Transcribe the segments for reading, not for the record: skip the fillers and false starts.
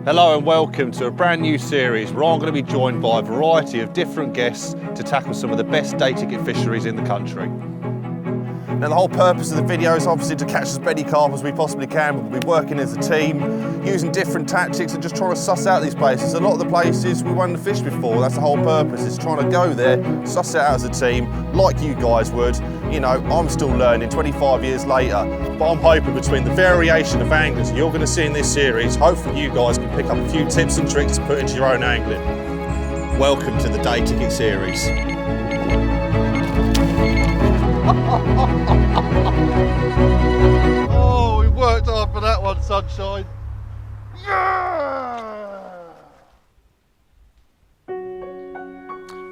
Hello and welcome to a brand new series where I'm going to be joined by a variety of different guests to tackle some of the best day ticket fisheries in the country. Now the whole purpose of the video is obviously to catch as many carp as we possibly can. We'll be working as a team, using different tactics and just trying to suss out these places. A lot of the places we won't have fished before, that's the whole purpose, is trying to go there, suss it out as a team, like you guys would. You know, I'm still learning 25 years later, but I'm hoping between the variation of anglers you're going to see in this series, hopefully you guys can pick up a few tips and tricks to put into your own angling. Welcome to the Day Ticket series. Oh, we worked hard for that one, sunshine. Yeah!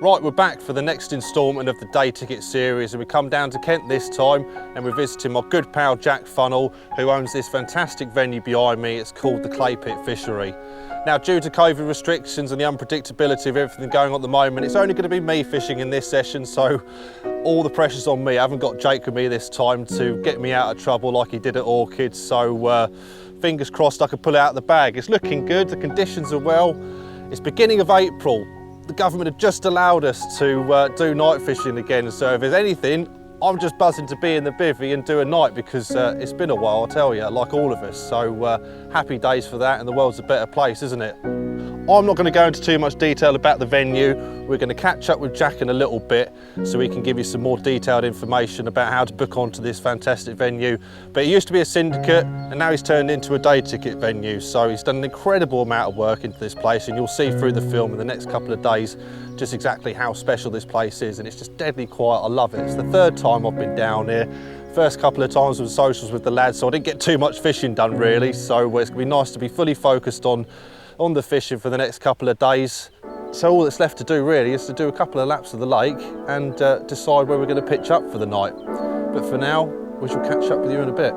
Right, we're back for the next instalment of the Day Ticket series, and we come down to Kent this time and we're visiting my good pal Jack Funnell, who owns this fantastic venue behind me. It's called the Clay Pit Fishery. Now, due to COVID restrictions and the unpredictability of everything going on at the moment, it's only going to be me fishing in this session, so all the pressure's on me. I haven't got Jake with me this time to get me out of trouble like he did at Orchids, so fingers crossed I can pull it out of the bag. It's looking good, the conditions are well. It's beginning of April. The government have just allowed us to do night fishing again, so if there's anything, I'm just buzzing to be in the bivvy and do a night, because it's been a while, I tell you, like all of us. So happy days for that, and the world's a better place, isn't it? I'm not going to go into too much detail about the venue. We're going to catch up with Jack in a little bit so he can give you some more detailed information about how to book onto this fantastic venue. But it used to be a syndicate and now he's turned into a day ticket venue. So he's done an incredible amount of work into this place, and you'll see through the film in the next couple of days just exactly how special this place is, and it's just deadly quiet. I love it. It's the third time I've been down here. First couple of times with socials with the lads, so I didn't get too much fishing done really. So it's going to be nice to be fully focused on the fishing for the next couple of days. So all that's left to do really is to do a couple of laps of the lake and decide where we're going to pitch up for the night. But for now, we shall catch up with you in a bit.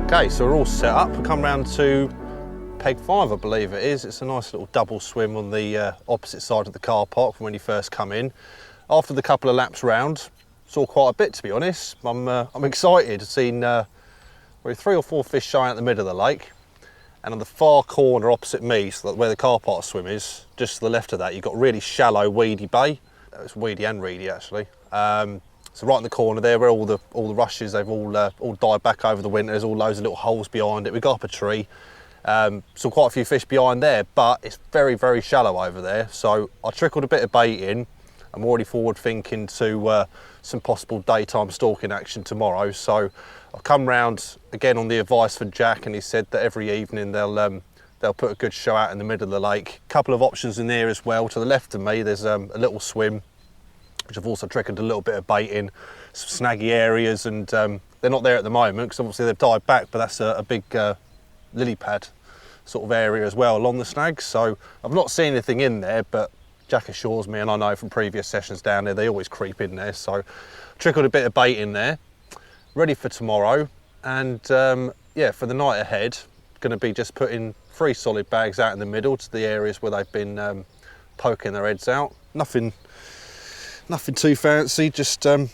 Okay, so we're all set up. We come round to peg 5, I believe it is. It's a nice little double swim on the opposite side of the car park from when you first come in. After the couple of laps round, saw quite a bit, to be honest. I'm excited. I've seen probably 3 or 4 fish showing at the middle of the lake, and on the far corner opposite me, so where the car park swim is, just to the left of that, you've got a really shallow weedy bay. It's weedy and reedy actually. So right in the corner there, where all the rushes, they've all died back over the winter. There's all loads of little holes behind it. We got up a tree, saw quite a few fish behind there, but it's very, very shallow over there. So I trickled a bit of bait in. I'm already forward thinking to some possible daytime stalking action tomorrow. So I'll come round again on the advice from Jack, and he said that every evening they'll put a good show out in the middle of the lake. A couple of options in there as well. To the left of me, there's a little swim, which I've also trickled a little bit of bait in, some snaggy areas, and they're not there at the moment because obviously they've died back, but that's a big lily pad sort of area as well along the snags. So I've not seen anything in there, but Jack assures me, and I know from previous sessions down there, they always creep in there. So trickled a bit of bait in there, ready for tomorrow. And yeah, for the night ahead, going to be just putting 3 solid bags out in the middle to the areas where they've been poking their heads out. Nothing too fancy, just a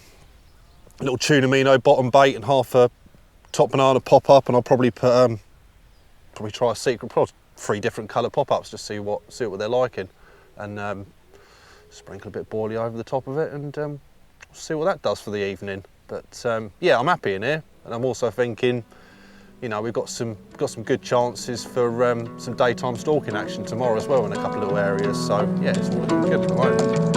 little tuna mino bottom bait and half a top banana pop up, and I'll probably put probably try a secret, probably 3 different colour pop ups, just see what they're liking, and sprinkle a bit of boilie over the top of it, and see what that does for the evening. But yeah, I'm happy in here, and I'm also thinking you know, we've got some good chances for some daytime stalking action tomorrow as well in a couple of little areas. So yeah, it's all looking good at the moment.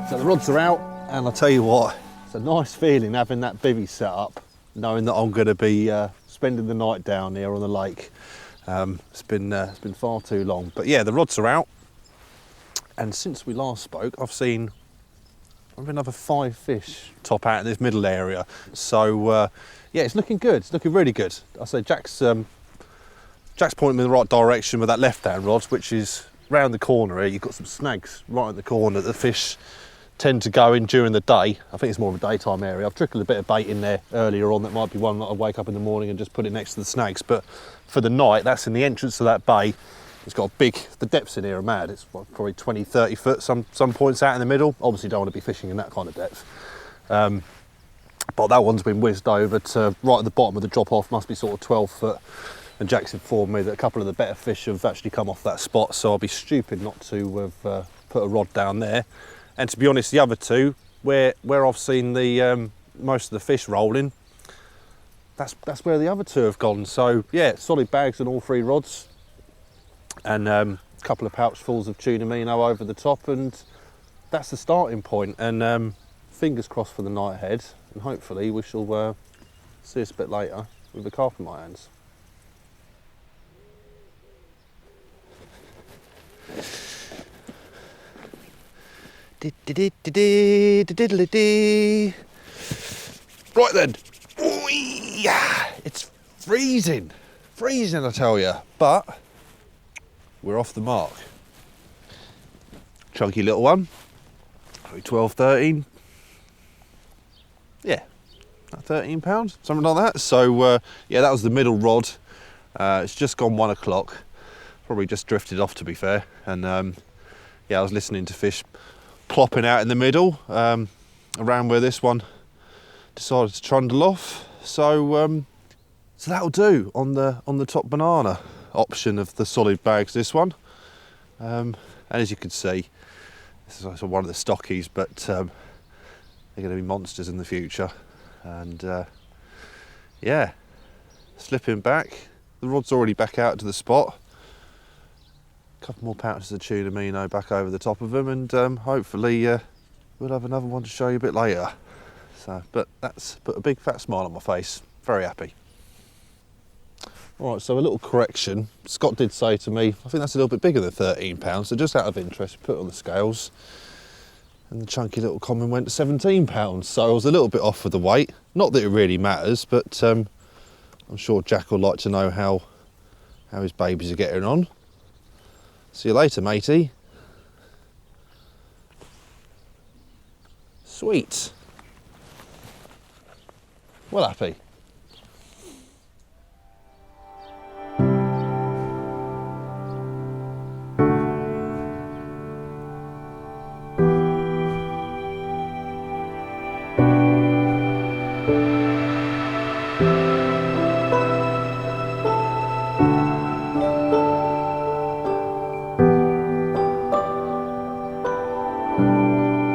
So the rods are out, and I'll tell you what, it's a nice feeling having that bivvy set up, knowing that I'm going to be spending the night down here on the lake. It's been far too long, but yeah, the rods are out, and since we last spoke, I've seen another 5 fish top out in this middle area. So yeah, it's looking good. It's looking really good. I say Jack's pointing me in the right direction with that left-hand rod, which is round the corner here. You've got some snags right in the corner that the fish tend to go in during the day. I think it's more of a daytime area. I've trickled a bit of bait in there earlier on. That might be one that I wake up in the morning and just put it next to the snags. But for the night, that's in the entrance of that bay. It's got a big, the depths in here are mad. It's probably 20, 30 foot, some points out in the middle. Obviously don't want to be fishing in that kind of depth. But that one's been whizzed over to right at the bottom of the drop off, must be sort of 12 foot. And Jack's informed me that a couple of the better fish have actually come off that spot, so I'll be stupid not to have put a rod down there. And to be honest, the other two, where I've seen the most of the fish rolling, that's where the other two have gone. So yeah, solid bags on all 3 rods, and a couple of pouchfuls of tuna minnow over the top, and that's the starting point. And fingers crossed for the night ahead, and hopefully we shall see us a bit later with the carp in my hands. Right then, it's freezing I tell you, but we're off the mark. Chunky little one, 12, 13, yeah, 13 pounds, something like that. So yeah, that was the middle rod. It's just gone 1 o'clock, probably just drifted off to be fair, and yeah, I was listening to fish plopping out in the middle around where this one decided to trundle off. So so that'll do on the top banana option of the solid bags, this one. And as you can see, this is also one of the stockies, but they're going to be monsters in the future. And yeah, slipping back, the rod's already back out to the spot. Couple more pouches of tuna minnow back over the top of them, and hopefully we'll have another one to show you a bit later. So, but that's put a big fat smile on my face. Very happy. All right, so a little correction. Scott did say to me, I think that's a little bit bigger than 13 pounds. So just out of interest, put it on the scales, and the chunky little common went to 17 pounds. So I was a little bit off with the weight. Not that it really matters, but I'm sure Jack will like to know how his babies are getting on. See you later, matey. Sweet. Well happy.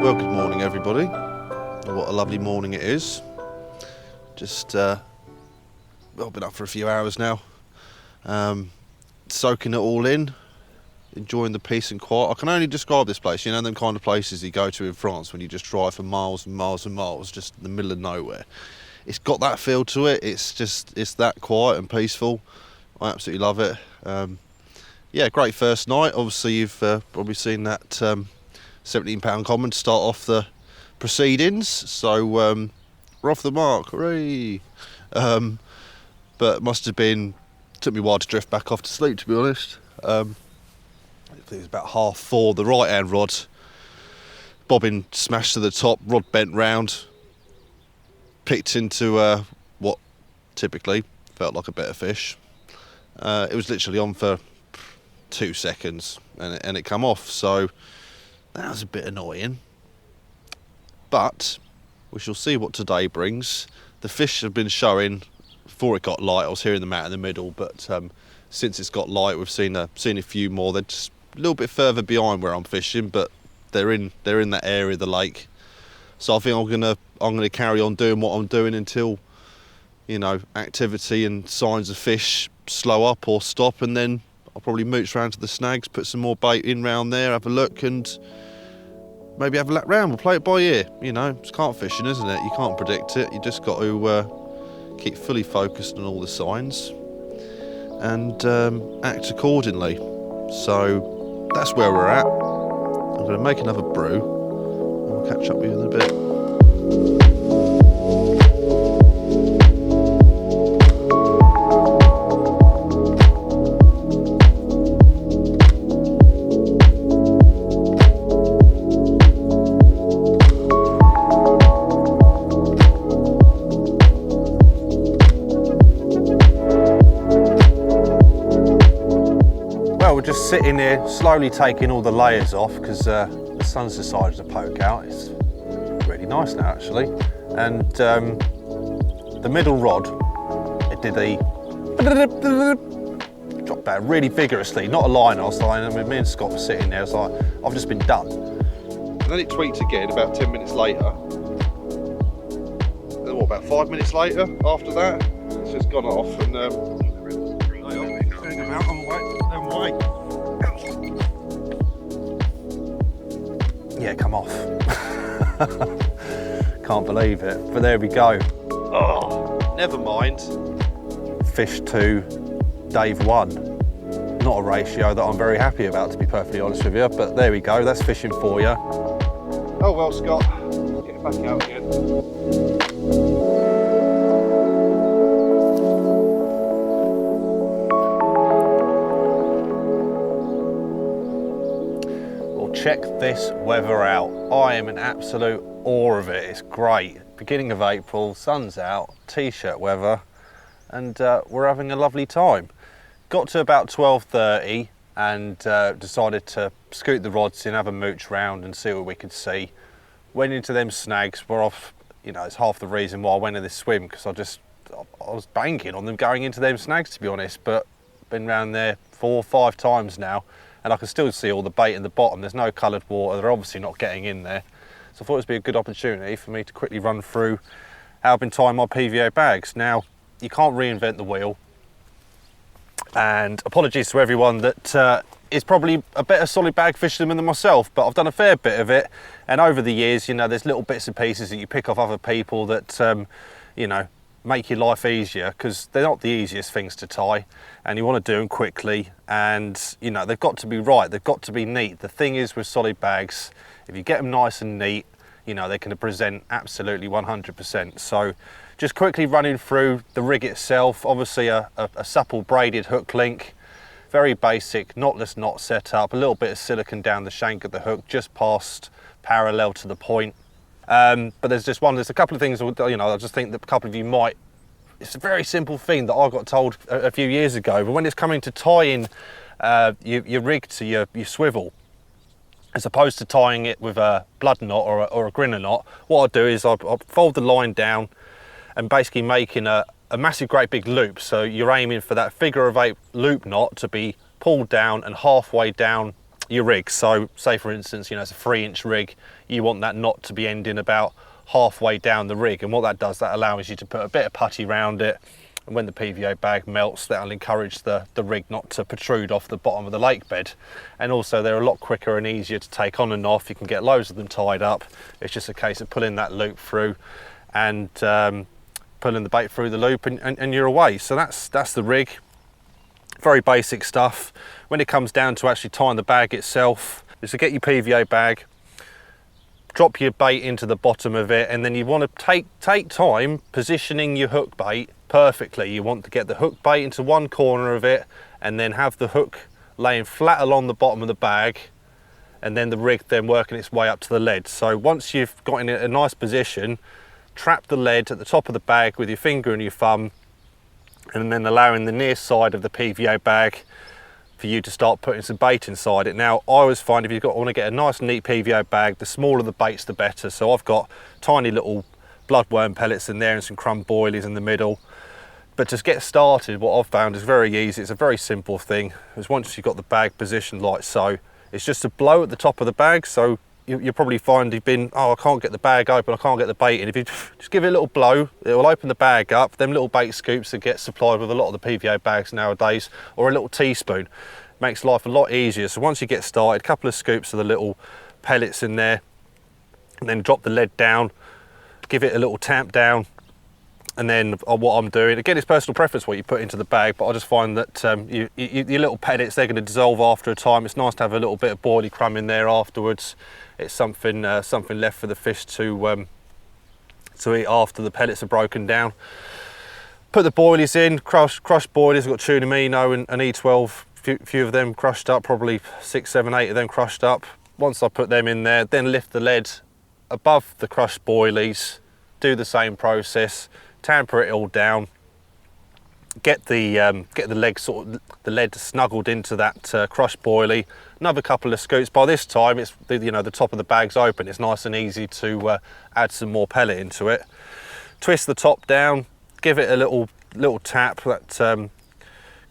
Well, good morning everybody. What a lovely morning it is. Just, I've been up for a few hours now, soaking it all in, enjoying the peace and quiet. I can only describe this place, you know, them kind of places you go to in France when you just drive for miles and miles and miles, just in the middle of nowhere. It's got that feel to it. It's that quiet and peaceful. I absolutely love it. yeah, great first night. Obviously you've probably seen that £17 common to start off the proceedings, so we're off the mark, hooray! But must have been, took me a while to drift back off to sleep, to be honest. I think it was about 4:30, the right hand rod bobbin smashed to the top, rod bent round, picked into what typically felt like a better fish. It was literally on for 2 seconds and it come off, so that was a bit annoying. But we shall see what today brings. The fish have been showing before it got light. I was hearing them out in the middle, but since it's got light, we've seen a few more. They're just a little bit further behind where I'm fishing, but they're in that area of the lake. So I think I'm gonna carry on doing what I'm doing until, you know, activity and signs of fish slow up or stop, and then I'll probably mooch round to the snags, put some more bait in round there, have a look, and maybe have a lap round. We'll play it by ear. You know, it's carp fishing, isn't it? You can't predict it. You just got to keep fully focused on all the signs and act accordingly. So that's where we're at. I'm going to make another brew and we'll catch up with you in a bit. We're just sitting here slowly taking all the layers off because the sun's decided to poke out. It's really nice now actually, and the middle rod, it did a drop back really vigorously, not a line. I was like, I mean, me and Scott were sitting there, I was like, I've just been done. And then it tweaked again about 10 minutes later. And what, about 5 minutes later after that, it's just gone off and yeah, come off. Can't believe it, but there we go. Oh, never mind. Fish 2, Dave 1. Not a ratio that I'm very happy about, to be perfectly honest with you, but there we go, that's fishing for you. Oh well, Scott, get it back out again. Check this weather out. I am in absolute awe of it. It's great. Beginning of April, sun's out, t-shirt weather, and we're having a lovely time. Got to about 12:30 and decided to scoot the rods in, have a mooch round and see what we could see. Went into them snags. We're off, you know, it's half the reason why I went in this swim, because I was banking on them going into them snags, to be honest, but been round there 4 or 5 times now. And I can still see all the bait in the bottom. There's no coloured water, they're obviously not getting in there. So I thought it would be a good opportunity for me to quickly run through how I've been tying my PVA bags. Now, you can't reinvent the wheel. And apologies to everyone that is probably a better solid bag fisherman than myself, but I've done a fair bit of it. And over the years, you know, there's little bits and pieces that you pick off other people that, you know, make your life easier, because they're not the easiest things to tie, and you want to do them quickly, and you know, they've got to be right, they've got to be neat. The thing is with solid bags, if you get them nice and neat, you know, they can present absolutely 100%. So just quickly running through the rig itself, obviously a supple braided hook link, very basic knotless knot set up, a little bit of silicone down the shank of the hook just past parallel to the point. But there's a couple of things, you know, I just think that a couple of you might, it's a very simple thing that I got told a few years ago, but when it's coming to tying your rig to your swivel, as opposed to tying it with a blood knot or a grinner knot, what I do is I fold the line down and basically making a massive great big loop. So you're aiming for that figure of 8 loop knot to be pulled down and halfway down your rig. So say for instance, you know, it's a 3-inch rig, you want that knot to be ending about halfway down the rig, and what that does, that allows you to put a bit of putty around it, and when the PVA bag melts, that'll encourage the rig not to protrude off the bottom of the lake bed. And also they're a lot quicker and easier to take on and off. You can get loads of them tied up. It's just a case of pulling that loop through and pulling the bait through the loop, and you're away. So that's the rig. Very basic stuff. When it comes down to actually tying the bag itself, is to get your PVA bag, drop your bait into the bottom of it, and then you want to take time positioning your hook bait perfectly. You want to get the hook bait into one corner of it, and then have the hook laying flat along the bottom of the bag, and then the rig then working its way up to the lead. So once you've got in a nice position, trap the lead at the top of the bag with your finger and your thumb, and then allowing the near side of the PVA bag for you to start putting some bait inside it. Now, I always find if you want to get a nice neat PVA bag, the smaller the baits the better. So I've got tiny little bloodworm pellets in there and some crumb boilies in the middle. But to get started, what I've found is very easy. It's a very simple thing. Is once you've got the bag positioned like so, it's just to blow at the top of the bag. So you'll probably find you've been, oh, I can't get the bag open, I can't get the bait in. If you just give it a little blow, it will open the bag up. Them little bait scoops that get supplied with a lot of the PVA bags nowadays, or a little teaspoon, makes life a lot easier. So once you get started, a couple of scoops of the little pellets in there, and then drop the lead down, give it a little tamp down, and then what I'm doing, again, it's personal preference what you put into the bag, but I just find that your little pellets, they're going to dissolve after a time. It's nice to have a little bit of boilie crumb in there afterwards. It's something left for the fish to eat after the pellets are broken down. Put the boilies in, crushed boilies. I've got tuna amino and E12, few of them crushed up, probably 6, 7, 8 of them crushed up. Once I put them in there, then lift the lead above the crushed boilies, do the same process, tamper it all down, get the lead snuggled into that crushed boilie. Another couple of scoops. By this time, it's the top of the bag's open. It's nice and easy to add some more pellet into it. Twist the top down, give it a little tap that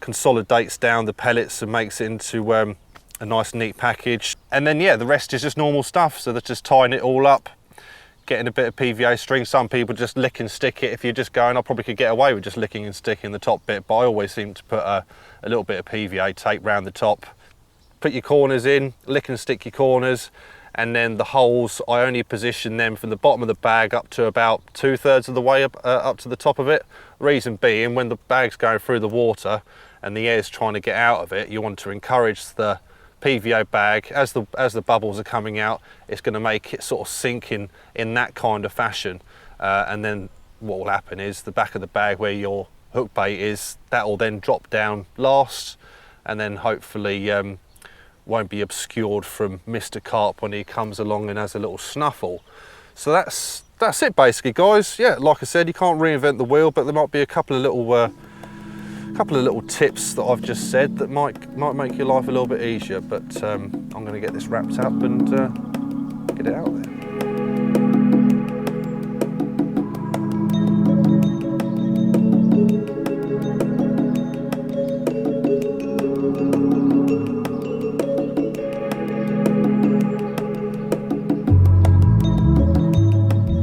consolidates down the pellets and makes it into a nice neat package. And then yeah, the rest is just normal stuff. So that's just tying it all up, getting a bit of PVA string. Some people just lick and stick it. If you're just going, I probably could get away with just licking and sticking the top bit, but I always seem to put a little bit of PVA tape round the top. Put your corners in, lick and stick your corners, and then the holes, I only position them from the bottom of the bag up to about 2/3 of the way up to the top of it. Reason being, when the bag's going through the water and the air's trying to get out of it, you want to encourage the PVA bag, as the bubbles are coming out, it's going to make it sort of sink in that kind of fashion, and then what will happen is the back of the bag where your hook bait is, that will then drop down last, and then hopefully won't be obscured from Mr. Carp when he comes along and has a little snuffle. So that's it basically, guys. Yeah, like I said, you can't reinvent the wheel, but there might be a couple of little tips that I've just said that might make your life a little bit easier. But I'm going to get this wrapped up and get it out there.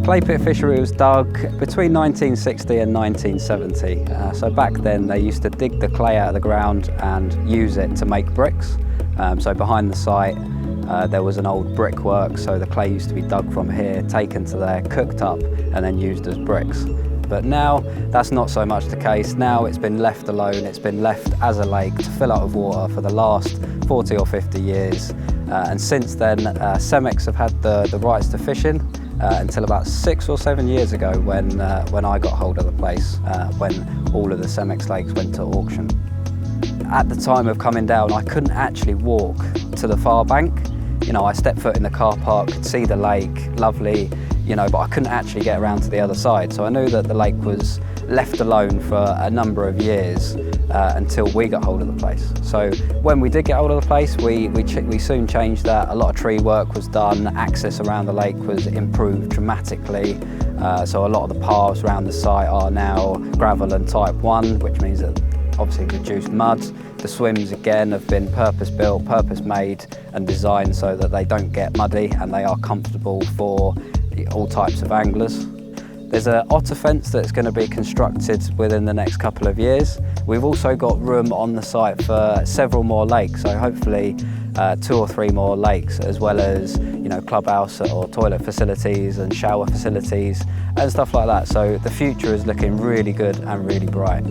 Clay pit fishery was dug between 1960 and 1970. So back then they used to dig the clay out of the ground and use it to make bricks. So behind the site there was an old brickwork, so the clay used to be dug from here, taken to there, cooked up and then used as bricks. But now that's not so much the case. Now it's been left alone, it's been left as a lake to fill up with water for the last 40 or 50 years. And since then Cemex have had the rights to fishing until about 6 or 7 years ago when I got hold of the place, when all of the Cemex lakes went to auction. At the time of coming down, I couldn't actually walk to the far bank. You know, I stepped foot in the car park, could see the lake, lovely, you know, but I couldn't actually get around to the other side. So I knew that the lake was left alone for a number of years until we got hold of the place. So when we did get hold of the place, we soon changed that. A lot of tree work was done, access around the lake was improved dramatically. So a lot of the paths around the site are now gravel and type 1, which means that obviously reduced mud. The swims again have been purpose built, purpose made and designed so that they don't get muddy and they are comfortable for all types of anglers. There's an otter fence that's going to be constructed within the next couple of years. We've also got room on the site for several more lakes, so hopefully 2 or 3 more lakes, as well as clubhouse or toilet facilities and shower facilities and stuff like that. So the future is looking really good and really bright.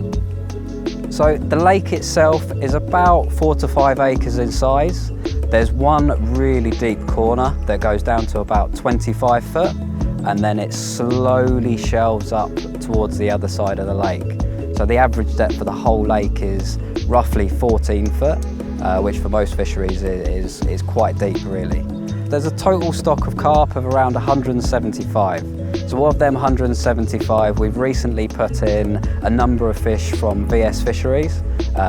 So the lake itself is about 4 to 5 acres in size. There's one really deep corner that goes down to about 25 foot, and then it slowly shelves up towards the other side of the lake. So the average depth for the whole lake is roughly 14 foot, which for most fisheries is quite deep really. There's a total stock of carp of around 175. So of them 175, we've recently put in a number of fish from VS Fisheries.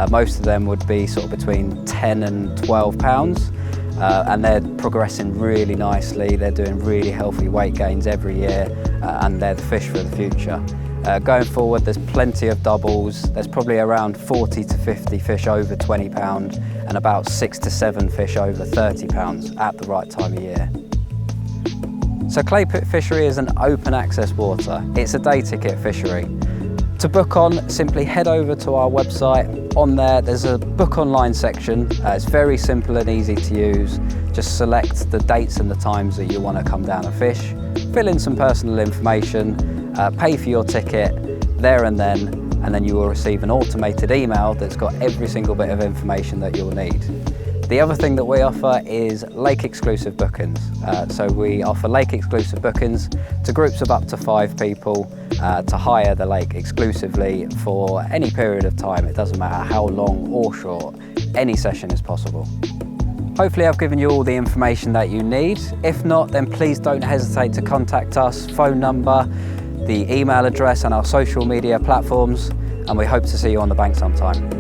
Most of them would be sort of between 10 and 12 pounds. And they're progressing really nicely. They're doing really healthy weight gains every year, and they're the fish for the future. Going forward, there's plenty of doubles. There's probably around 40 to 50 fish over 20 pounds and about 6 to 7 fish over 30 pounds at the right time of year. So Clay Pit Fishery is an open access water. It's a day ticket fishery. To book on, simply head over to our website. On there's a book online section. It's very simple and easy to use. Just select the dates and the times that you want to come down and fish. Fill in some personal information, pay for your ticket there and then you will receive an automated email that's got every single bit of information that you'll need. The other thing that we offer is lake exclusive bookings. So we offer lake exclusive bookings to groups of up to 5 people to hire the lake exclusively for any period of time. It doesn't matter how long or short, any session is possible. Hopefully I've given you all the information that you need. If not, then please don't hesitate to contact us, phone number, the email address and our social media platforms, and we hope to see you on the bank sometime.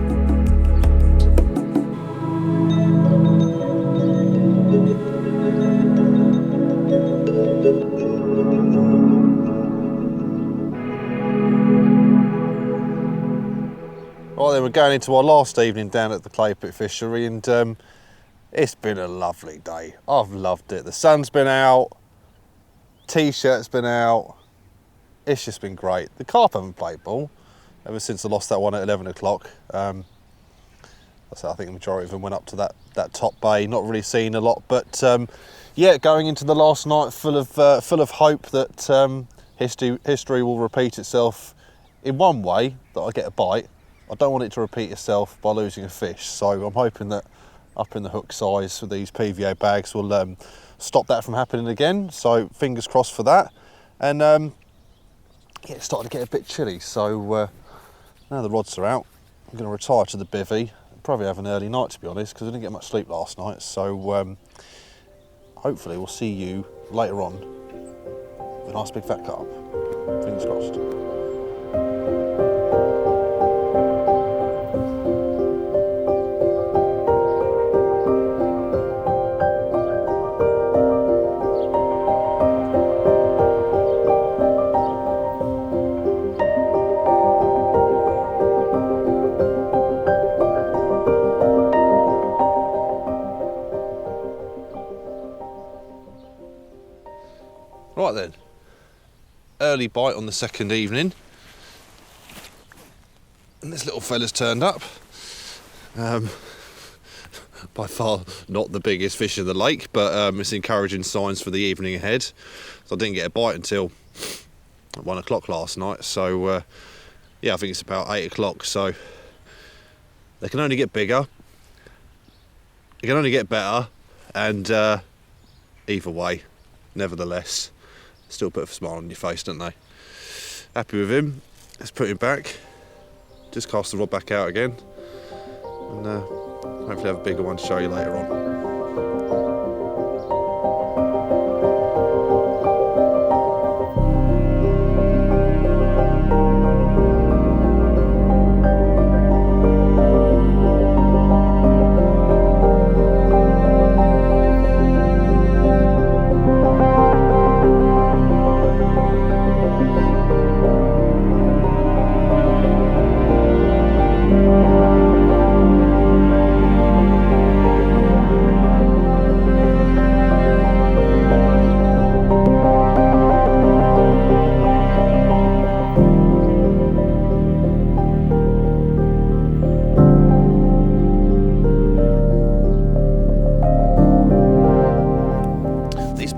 Right then, we're going into our last evening down at the Clay Pit Fishery, and it's been a lovely day. I've loved it. The sun's been out, t-shirt's been out. It's just been great. The carp haven't played ball ever since I lost that one at 11 o'clock. I think the majority of them went up to that top bay. Not really seen a lot, but yeah, going into the last night full of hope that history will repeat itself in one way, that I get a bite. I don't want it to repeat itself by losing a fish, so I'm hoping that upping the hook size for these PVA bags will stop that from happening again. So fingers crossed for that. And yeah, it's starting to get a bit chilly, so now the rods are out, I'm going to retire to the bivvy. Probably have an early night, to be honest, because I didn't get much sleep last night. So hopefully we'll see you later on with a nice big fat carp. Fingers crossed. Right then, early bite on the second evening, and this little fella's turned up. By far not the biggest fish in the lake, but it's encouraging signs for the evening ahead. So I didn't get a bite until 1 o'clock last night, so yeah, I think it's about 8 o'clock, so they can only get bigger, they can only get better, and either way, nevertheless, still put a smile on your face, don't they? Happy with him. Let's put him back. Just cast the rod back out again. And hopefully have a bigger one to show you later on.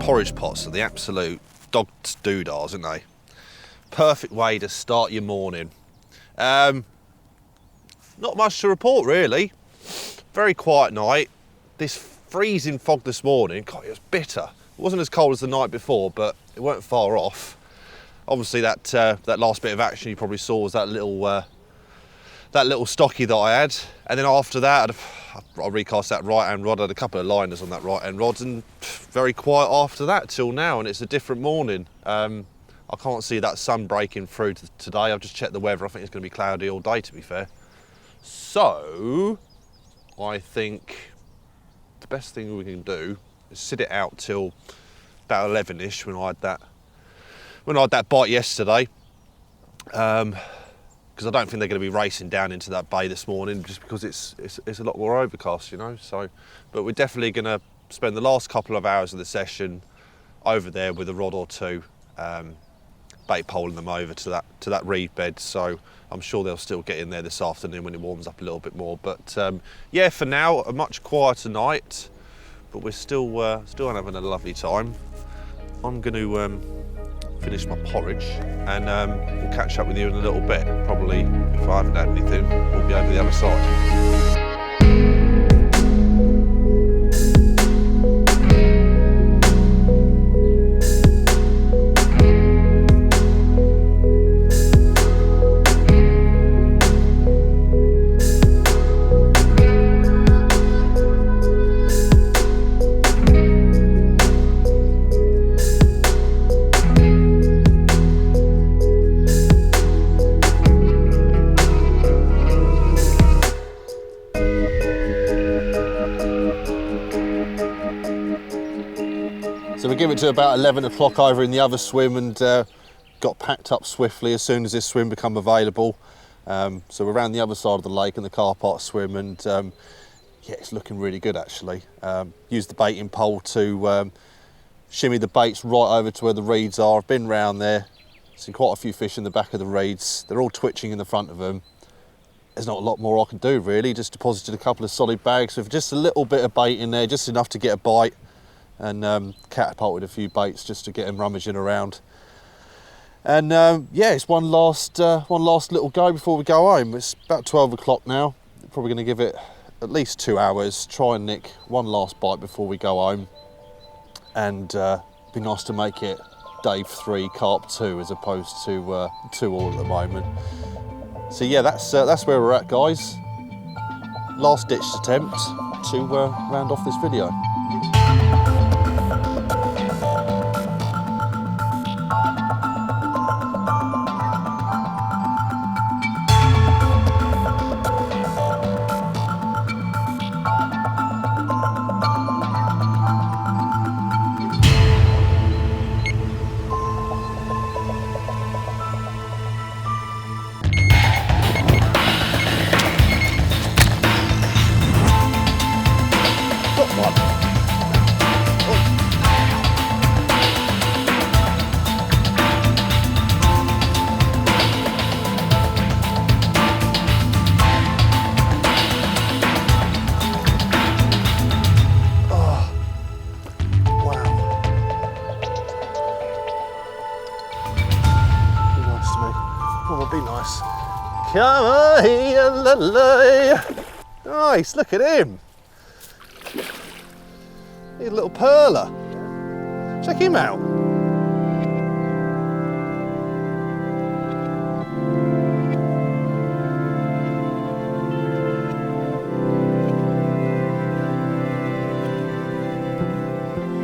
Porridge pots are the absolute dog's doodahs, aren't they? Perfect way to start your morning. Not much to report really. Very quiet night. This freezing fog this morning, God, it was bitter. It wasn't as cold as the night before, but it weren't far off. Obviously that last bit of action you probably saw was that little stocky that I had, and then after that I recast that right hand rod. I had a couple of liners on that right hand rod, and very quiet after that till now, and it's a different morning. I can't see that sun breaking through today. I've just checked the weather. I think it's going to be cloudy all day, to be fair. So I think the best thing we can do is sit it out till about 11ish when I had that bite yesterday. Because I don't think they're going to be racing down into that bay this morning, just because it's a lot more overcast, you know. So, but we're definitely going to spend the last couple of hours of the session over there with a rod or two, bait poling them over to that reed bed. So I'm sure they'll still get in there this afternoon when it warms up a little bit more. But yeah, for now a much quieter night, but we're still having a lovely time. I'm going to finish my porridge, and we'll catch up with you in a little bit. Probably, if I haven't had anything, we'll be over the other side. So we give it to about 11 o'clock over in the other swim, and got packed up swiftly as soon as this swim become available. So we're around the other side of the lake in the car park swim, and yeah, it's looking really good actually. Used the baiting pole to shimmy the baits right over to where the reeds are. I've been round there, seen quite a few fish in the back of the reeds. They're all twitching in the front of them. There's not a lot more I can do really, just deposited a couple of solid bags with just a little bit of bait in there, just enough to get a bite, and catapulted a few baits just to get them rummaging around. And yeah, it's one last little go before we go home. It's about 12 o'clock now. Probably going to give it at least 2 hours, try and nick one last bite before we go home, and be nice to make it day 3 carp 2 as opposed to 2 all at the moment. So yeah, that's where we're at, guys. Last ditch attempt to round off this video. Come on, here, la, la. Nice, look at him. He's a little perler. Check him out.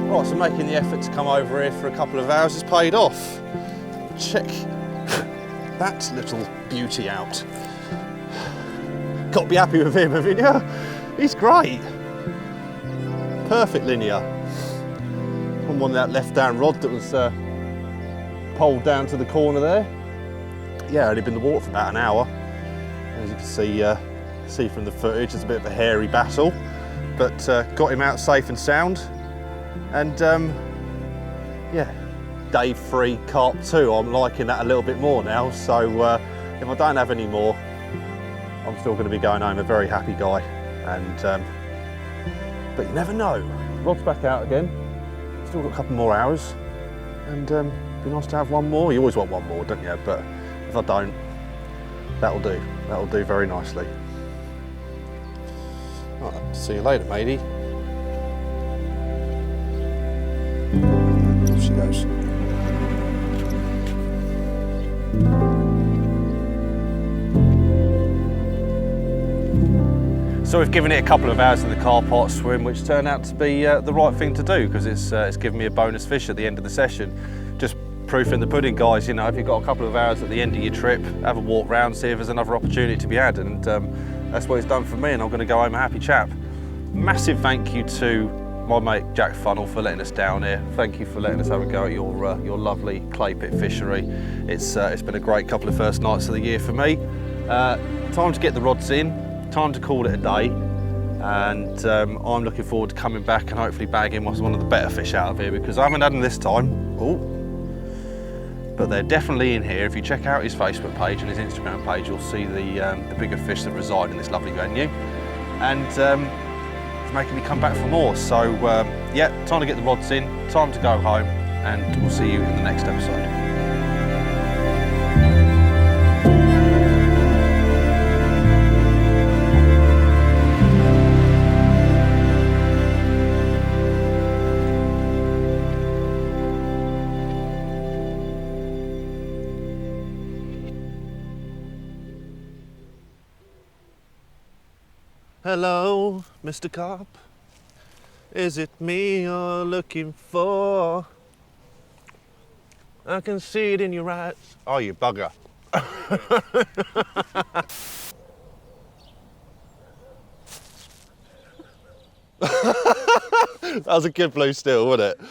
Right, so making the effort to come over here for a couple of hours has paid off. Check that little beauty out. Got to be happy with him, haven't you? He's great. Perfect linear. On one of that left down rod that was poled down to the corner there. Yeah, only been in the water for about an hour. As you can see from the footage, it's a bit of a hairy battle, but got him out safe and sound. And yeah, day 3 carp 2, I'm liking that a little bit more now. So if I don't have any more, I'm still going to be going home a very happy guy. And but you never know. Rod's back out again. Still got a couple more hours, and be nice to have one more. You always want one more, don't you? But if I don't, that'll do. That'll do very nicely. Right, see you later, matey. Off she goes. So we've given it a couple of hours in the car park swim, which turned out to be the right thing to do, because it's given me a bonus fish at the end of the session. Just proof in the pudding, guys. You know, if you've got a couple of hours at the end of your trip, have a walk round, see if there's another opportunity to be had, and that's what it's done for me, and I'm going to go home a happy chap. Massive thank you to my mate Jack Funnell for letting us down here. Thank you for letting us have a go at your lovely clay pit fishery. It's been a great couple of first nights of the year for me. Time to get the rods in. Time to call it a day, and I'm looking forward to coming back and hopefully bagging one of the better fish out of here, because I haven't had them this time. Oh, but they're definitely in here. If you check out his Facebook page and his Instagram page, you'll see the bigger fish that reside in this lovely venue, and it's making me come back for more. So yeah, time to get the rods in, time to go home, and we'll see you in the next episode. Hello, Mr. Carp. Is it me you're looking for? I can see it in your eyes. Oh, you bugger. That was a good blue still, wasn't it?